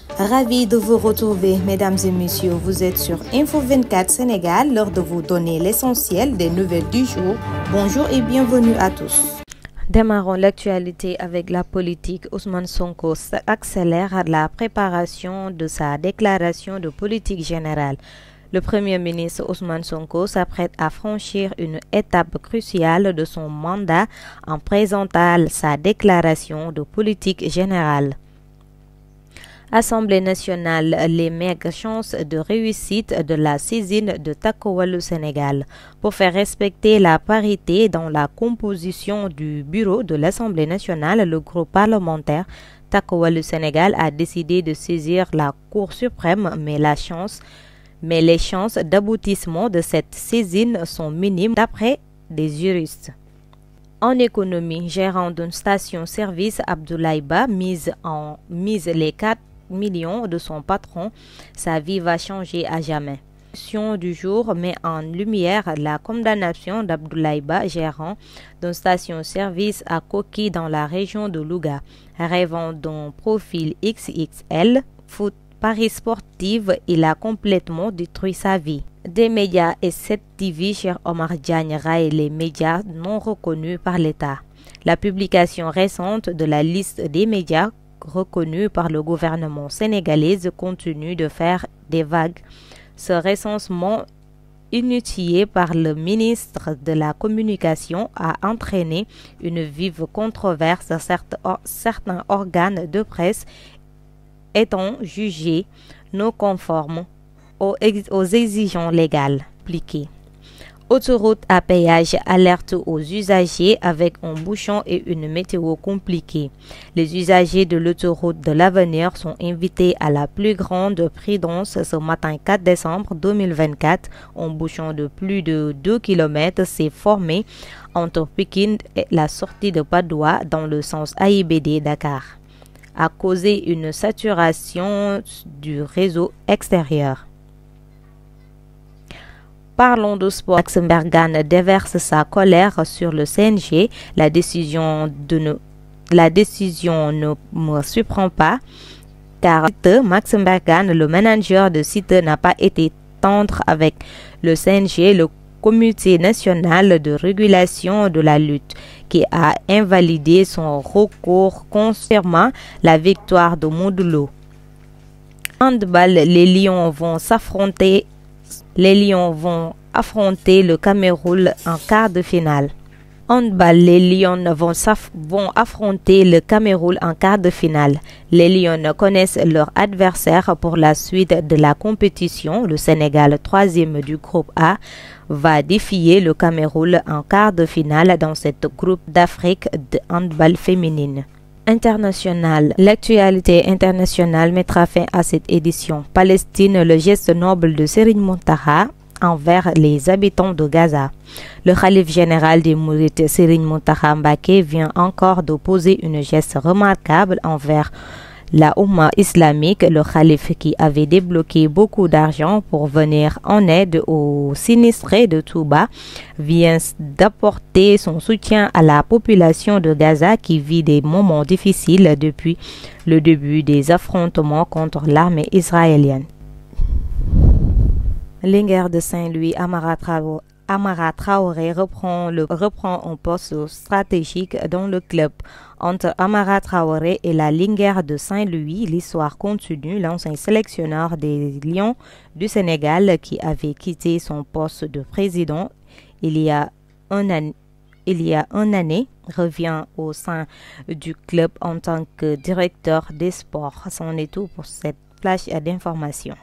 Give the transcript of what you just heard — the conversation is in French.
Ravi de vous retrouver, mesdames et messieurs. Vous êtes sur Info 24 Sénégal, l'heure de vous donner l'essentiel des nouvelles du jour. Bonjour et bienvenue à tous. Démarrons l'actualité avec la politique. Ousmane Sonko accélère la préparation de sa déclaration de politique générale. Le Premier ministre Ousmane Sonko s'apprête à franchir une étape cruciale de son mandat en présentant sa déclaration de politique générale. Assemblée nationale, les maigres chances de réussite de la saisine de Takku Sénégal. Pour faire respecter la parité dans la composition du bureau de l'Assemblée nationale, le groupe parlementaire Takku Sénégal a décidé de saisir la Cour suprême, mais les chances d'aboutissement de cette saisine sont minimes d'après des juristes. En économie, gérant d'une station-service, Abdoulaye Ba mise les 4 millions de son patron, sa vie va changer à jamais. La question du jour met en lumière la condamnation d'Abdoulaye Ba, gérant d'une station-service à Koki dans la région de Louga. Rêvant d'un profil XXL, foot, paris sportif, il a complètement détruit sa vie. Des médias et 7TV, cher Omar Diagne raille les médias non reconnus par l'État. La publication récente de la liste des médias reconnus par le gouvernement sénégalais continue de faire des vagues. Ce recensement, initié par le ministre de la Communication, a entraîné une vive controverse, certains organes de presse étant jugés non conformes aux exigences légales appliquées. Autoroute à péage alerte aux usagers avec un bouchon et une météo compliquée. Les usagers de l'autoroute de l'Avenir sont invités à la plus grande prudence ce matin 4 décembre 2024. Un bouchon de plus de 2 km s'est formé entre Pikine et la sortie de Padoua dans le sens AIBD-Dakar, a causé une saturation du réseau extérieur. Parlons de sport. Max Mbergane déverse sa colère sur le CNG. La décision ne me surprend pas car Max Mbergane, le manager de Siteu, n'a pas été tendre avec le CNG, le Comité national de régulation de la lutte, qui a invalidé son recours confirmant la victoire de Modou. Handball, les Lions vont affronter le Cameroun en quart de finale. Handball, les Lions vont affronter le Cameroun en quart de finale. Les Lions connaissent leur adversaire pour la suite de la compétition. Le Sénégal, troisième du groupe A, va défier le Cameroun en quart de finale dans cette groupe d'Afrique de handball féminine. International. L'actualité internationale mettra fin à cette édition. Palestine, le geste noble de Serigne Mountakha envers les habitants de Gaza. Le khalife général des Mourides, Serigne Mountakha Mbacké, vient encore de poser une geste remarquable envers la Oumma islamique. Le khalife, qui avait débloqué beaucoup d'argent pour venir en aide aux sinistrés de Touba, vient d'apporter son soutien à la population de Gaza qui vit des moments difficiles depuis le début des affrontements contre l'armée israélienne. Linguère de Saint-Louis, Amara Traoré reprend un poste stratégique dans le club. Entre Amara Traoré et la Linguère de Saint-Louis, l'histoire continue. L'ancien sélectionneur des Lions du Sénégal, qui avait quitté son poste de président il y a une année, revient au sein du club en tant que directeur des sports. C'en est tout pour cette plage d'informations.